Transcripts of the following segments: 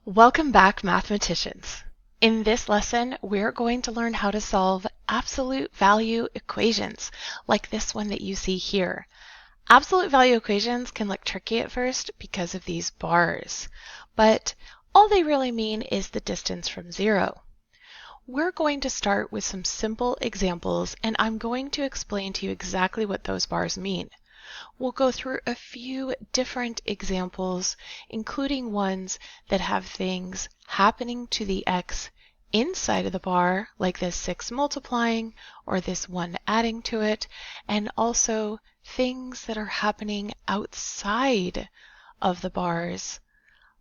Welcome back, mathematicians. In this lesson, we're going to learn how to solve absolute value equations, like this one that you see here. Absolute value equations can look tricky at first because of these bars, but all they really mean is the distance from zero. We're going to start with some simple examples, and I'm going to explain to you exactly what those bars mean. We'll go through a few different examples, including ones that have things happening to the x inside of the bar, like this 6 multiplying or this 1 adding to it, and also things that are happening outside of the bars,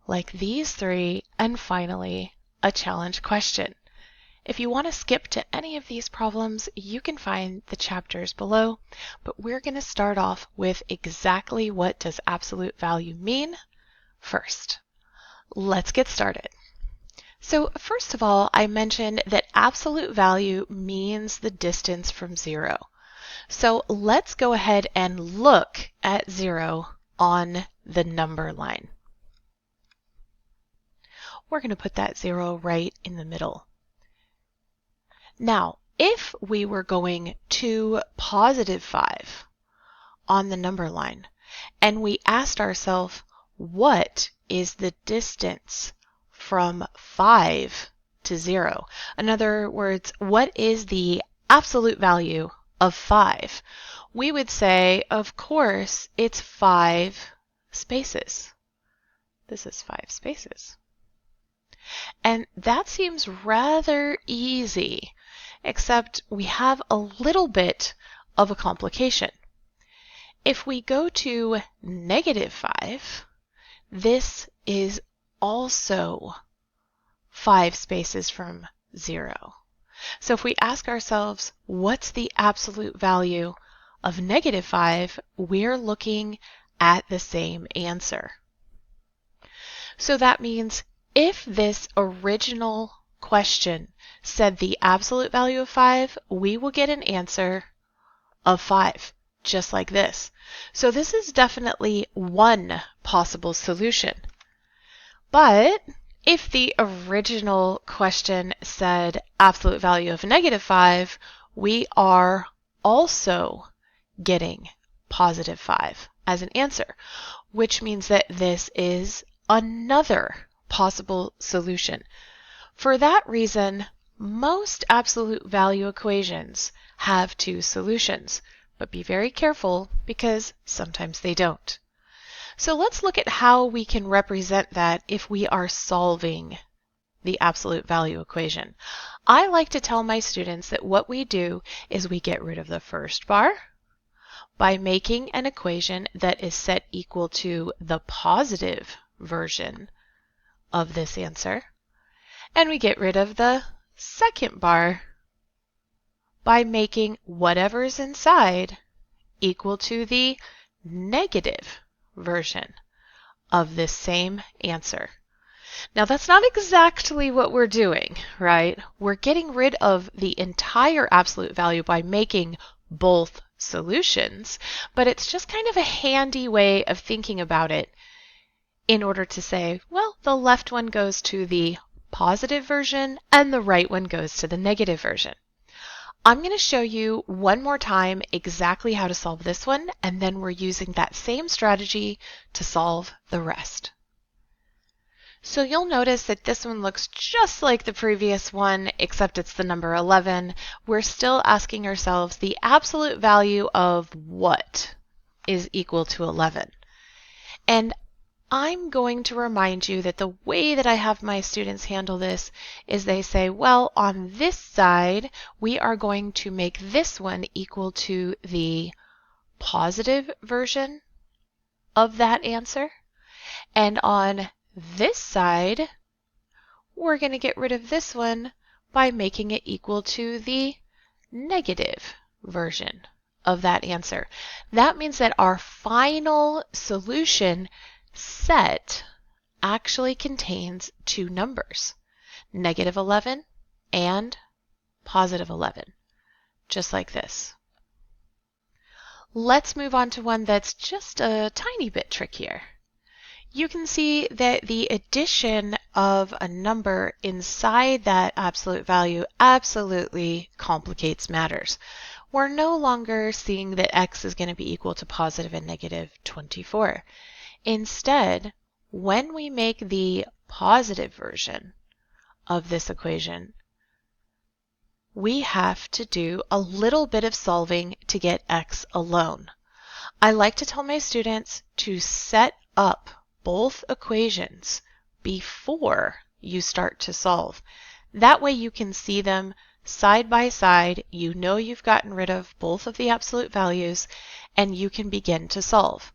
like these three, and finally, a challenge question. If you want to skip to any of these problems, you can find the chapters below, but we're going to start off with exactly what does absolute value mean first. Let's get started. So first of all, I mentioned that absolute value means the distance from zero. So let's go ahead and look at zero on the number line. We're going to put that zero right in the middle. Now, if we were going to positive 5 on the number line, and we asked ourselves, what is the distance from 5 to 0? In other words, what is the absolute value of 5? We would say, of course, it's 5 spaces. This is 5 spaces. And that seems rather easy, except we have a little bit of a complication. If we go to negative 5, this is also 5 spaces from 0. So if we ask ourselves, what's the absolute value of negative 5, we're looking at the same answer. So that means if this original question said the absolute value of 5, we will get an answer of 5, just like this. So this is definitely one possible solution. But if the original question said absolute value of negative 5, we are also getting positive 5 as an answer, which means that this is another possible solution. For that reason, most absolute value equations have two solutions, but be very careful because sometimes they don't. So let's look at how we can represent that if we are solving the absolute value equation. I like to tell my students that what we do is we get rid of the first bar by making an equation that is set equal to the positive version of this answer, and we get rid of the second bar by making whatever's inside equal to the negative version of this same answer. Now that's not exactly what we're doing, right? We're getting rid of the entire absolute value by making both solutions, but it's just kind of a handy way of thinking about it in order to say, well, the left one goes to the positive version and the right one goes to the negative version. I'm going to show you one more time exactly how to solve this one, and then we're using that same strategy to solve the rest. So you'll notice that this one looks just like the previous one, except it's the number 11. We're still asking ourselves the absolute value of what is equal to 11. And I'm going to remind you that the way that I have my students handle this is they say, well, on this side, we are going to make this one equal to the positive version of that answer. And on this side, we're going to get rid of this one by making it equal to the negative version of that answer. That means that our final solution set actually contains two numbers, negative 11 and positive 11, just like this. Let's move on to one that's just a tiny bit trickier. you can see that the addition of a number inside that absolute value absolutely complicates matters. We're no longer seeing that x is going to be equal to positive and negative 24. Instead, when we make the positive version of this equation, we have to do a little bit of solving to get x alone. I like to tell my students to set up both equations before you start to solve. That way you can see them side by side. You know you've gotten rid of both of the absolute values and you can begin to solve.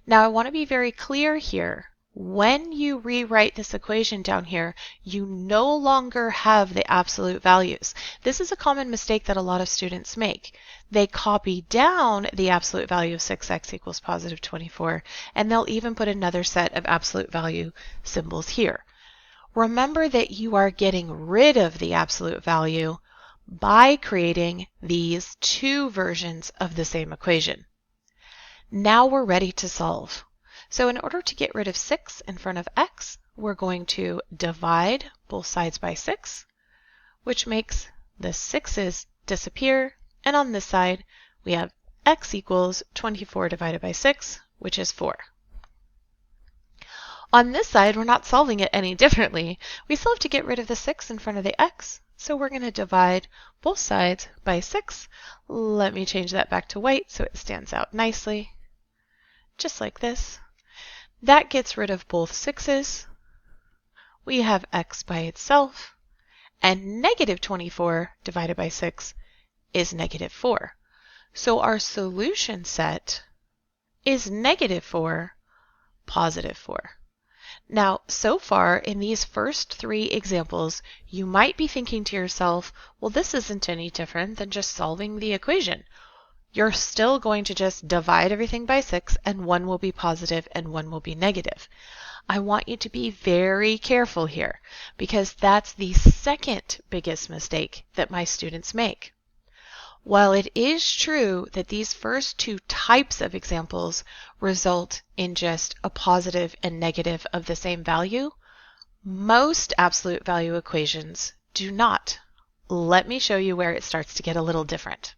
Now I want to be very clear here. When you rewrite this equation down here, you no longer have the absolute values. This is a common mistake that a lot of students make. They copy down the absolute value of 6x equals positive 24, and they'll even put another set of absolute value symbols here. Remember that you are getting rid of the absolute value by creating these two versions of the same equation. Now we're ready to solve. So in order to get rid of 6 in front of x, we're going to divide both sides by 6, which makes the 6's disappear. And on this side, we have x equals 24 divided by 6, which is 4. On this side, we're not solving it any differently. We still have to get rid of the 6 in front of the x, so we're going to divide both sides by 6. Let me change that back to white so it stands out nicely, just like this. That gets rid of both 6's. We have x by itself, and negative 24 divided by 6 is negative 4. So our solution set is negative 4, positive 4. Now, so far in these first three examples, you might be thinking to yourself, well, this isn't any different than just solving the equation. You're still going to just divide everything by 6, and one will be positive and one will be negative. I want you to be very careful here, because that's the second biggest mistake that my students make. While it is true that these first two types of examples result in just a positive and negative of the same value, most absolute value equations do not. Let me show you where it starts to get a little different.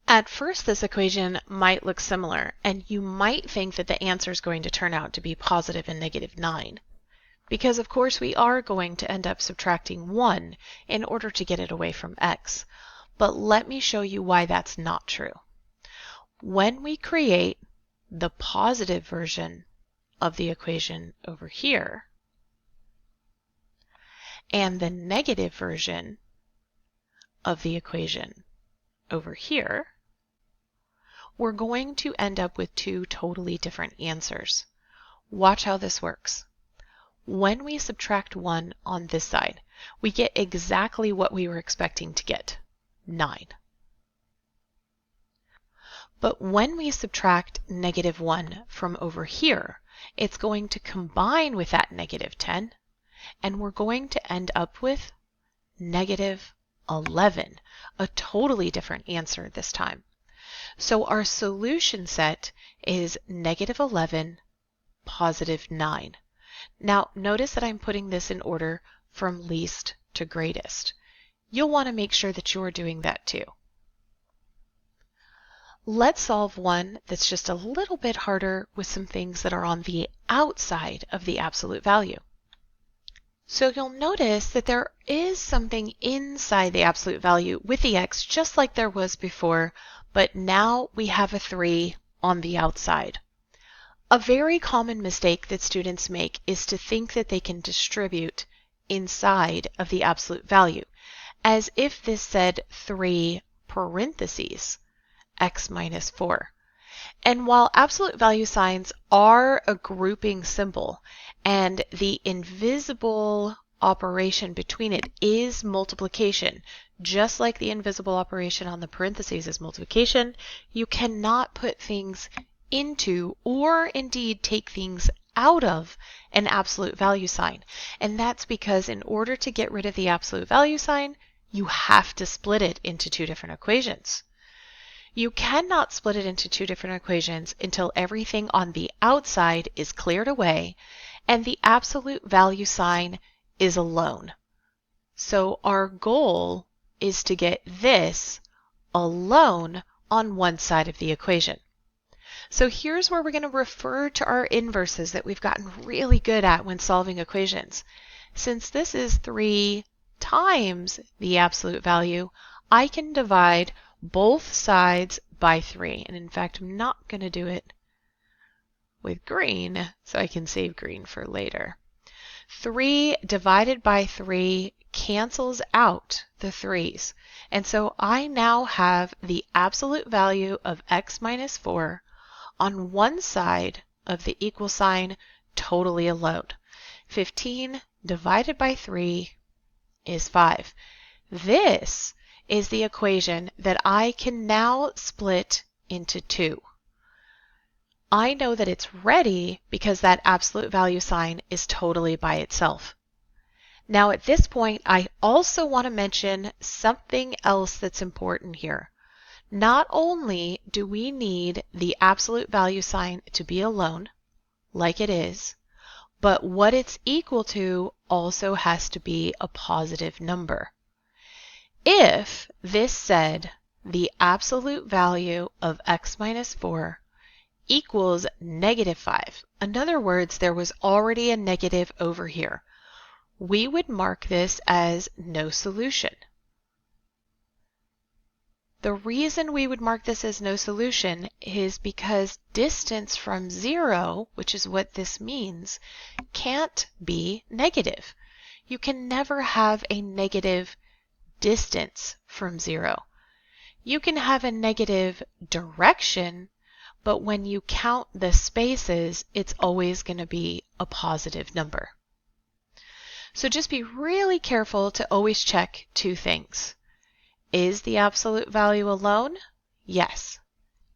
At first, this equation might look similar, and you might think that the answer is going to turn out to be positive and negative 9. Because of course we are going to end up subtracting 1 in order to get it away from x. But let me show you why that's not true. When we create the positive version of the equation over here, and the negative version of the equation over here, we're going to end up with two totally different answers. Watch how this works. When we subtract 1 on this side, we get exactly what we were expecting to get, 9. But when we subtract negative 1 from over here, it's going to combine with that negative 10, and we're going to end up with negative 11, a totally different answer this time. So our solution set is negative 11, positive 9. Now notice that I'm putting this in order from least to greatest. You'll want to make sure that you're doing that too. Let's solve one that's just a little bit harder with some things that are on the outside of the absolute value. So you'll notice that there is something inside the absolute value with the x just like there was before, but now we have a 3 on the outside. A very common mistake that students make is to think that they can distribute inside of the absolute value, as if this said 3 parentheses x minus 4. And while absolute value signs are a grouping symbol, and the invisible operation between it is multiplication, just like the invisible operation on the parentheses is multiplication, you cannot put things into or indeed take things out of an absolute value sign. And that's because in order to get rid of the absolute value sign, you have to split it into two different equations. You cannot split it into two different equations until everything on the outside is cleared away and the absolute value sign is alone. So our goal is to get this alone on one side of the equation. So here's where we're going to refer to our inverses that we've gotten really good at when solving equations. Since this is 3 times the absolute value, I can divide both sides by 3. And in fact, I'm not going to do it with green, so I can save green for later. 3 divided by 3 cancels out the 3's. And so I now have the absolute value of x minus 4 on one side of the equal sign totally alone. 15 divided by 3 is 5. This is the equation that I can now split into two. I know that it's ready because that absolute value sign is totally by itself. Now at this point, I also want to mention something else that's important here. Not only do we need the absolute value sign to be alone, like it is, but what it's equal to also has to be a positive number. If this said the absolute value of x minus 4 equals negative 5, in other words, there was already a negative over here, we would mark this as no solution. The reason we would mark this as no solution is because distance from 0, which is what this means, can't be negative. You can never have a negative distance from 0. You can have a negative direction, but when you count the spaces, it's always going to be a positive number. So just be really careful to always check two things. Is the absolute value alone? Yes.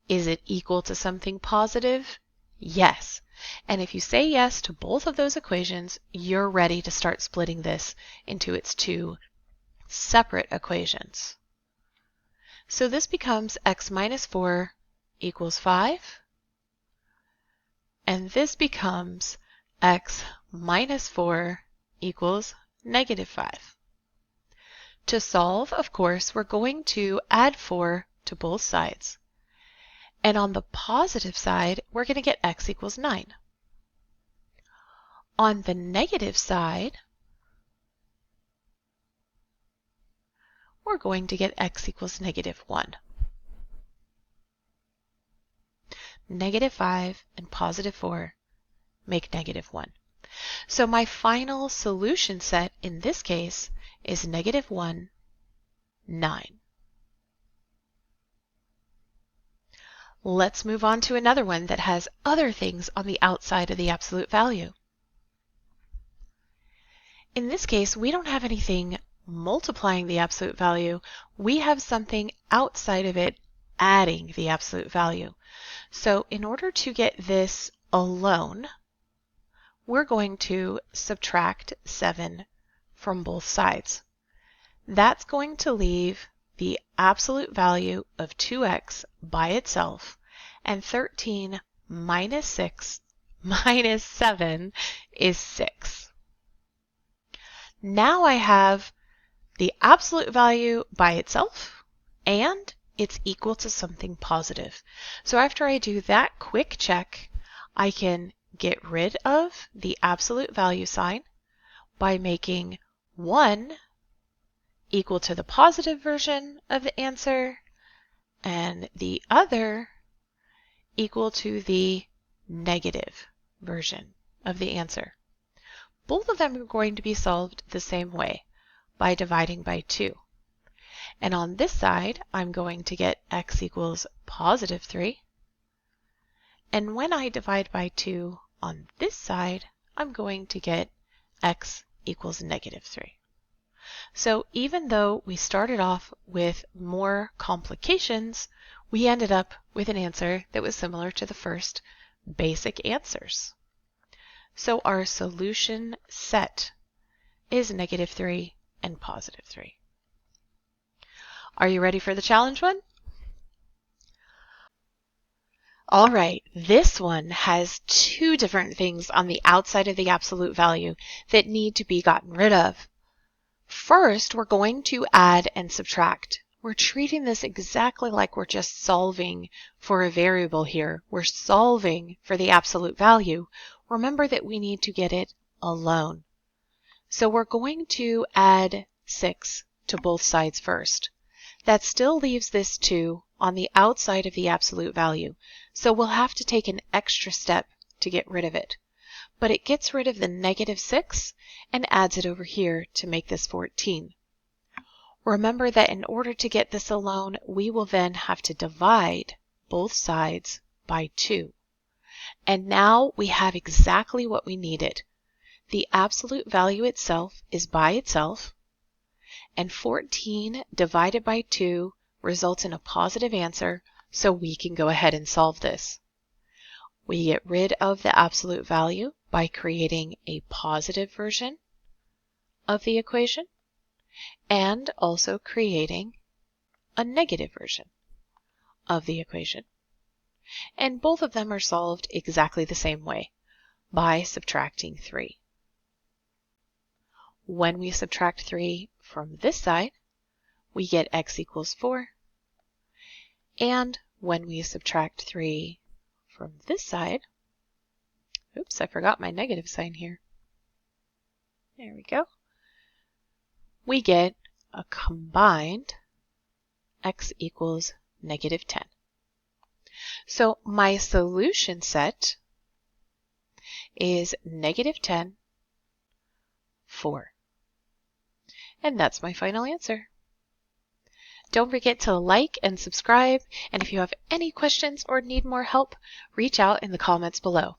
Is it equal to something positive? Yes. And if you say yes to both of those equations, you're ready to start splitting this into its two separate equations. So this becomes x minus 4 equals 5. And this becomes x minus 4 equals negative 5. To solve, of course, we're going to add 4 to both sides. And on the positive side, we're going to get x equals 9. On the negative side, we're going to get x equals negative 1. Negative 5 and positive 4 make negative 1. So my final solution set in this case is negative 1, 9. Let's move on to another one that has other things on the outside of the absolute value. In this case, we don't have anything multiplying the absolute value. We have something outside of it adding the absolute value. So in order to get this alone, we're going to subtract 7 from both sides. That's going to leave the absolute value of 2x by itself, and 13 minus 6 minus 7 is 6. Now I have the absolute value by itself, and it's equal to something positive. So after I do that quick check, I can get rid of the absolute value sign by making 1 equal to the positive version of the answer and the other equal to the negative version of the answer. Both of them are going to be solved the same way, by dividing by 2. And on this side, I'm going to get x equals positive 3. And when I divide by 2 on this side, I'm going to get x equals negative 3. So even though we started off with more complications, we ended up with an answer that was similar to the first basic answers. So our solution set is negative 3 and positive 3. Are you ready for the challenge one? All right, this one has two different things on the outside of the absolute value that need to be gotten rid of. First, we're going to add and subtract. We're treating this exactly like we're just solving for a variable here. We're solving for the absolute value. Remember that we need to get it alone. So we're going to add 6 to both sides first. That still leaves this 2 on the outside of the absolute value, so we'll have to take an extra step to get rid of it. But it gets rid of the negative 6 and adds it over here to make this 14. Remember that in order to get this alone, we will then have to divide both sides by 2. And now we have exactly what we needed. The absolute value itself is by itself, and 14 divided by 2 results in a positive answer, so we can go ahead and solve this. We get rid of the absolute value by creating a positive version of the equation and also creating a negative version of the equation. And both of them are solved exactly the same way, by subtracting 3. When we subtract 3 from this side, we get x equals 4. And when we subtract 3 from this side, oops, I forgot my negative sign here. There we go. We get a combined x equals negative 10. So my solution set is negative 10, 4. And that's my final answer. Don't forget to like and subscribe, and if you have any questions or need more help, reach out in the comments below.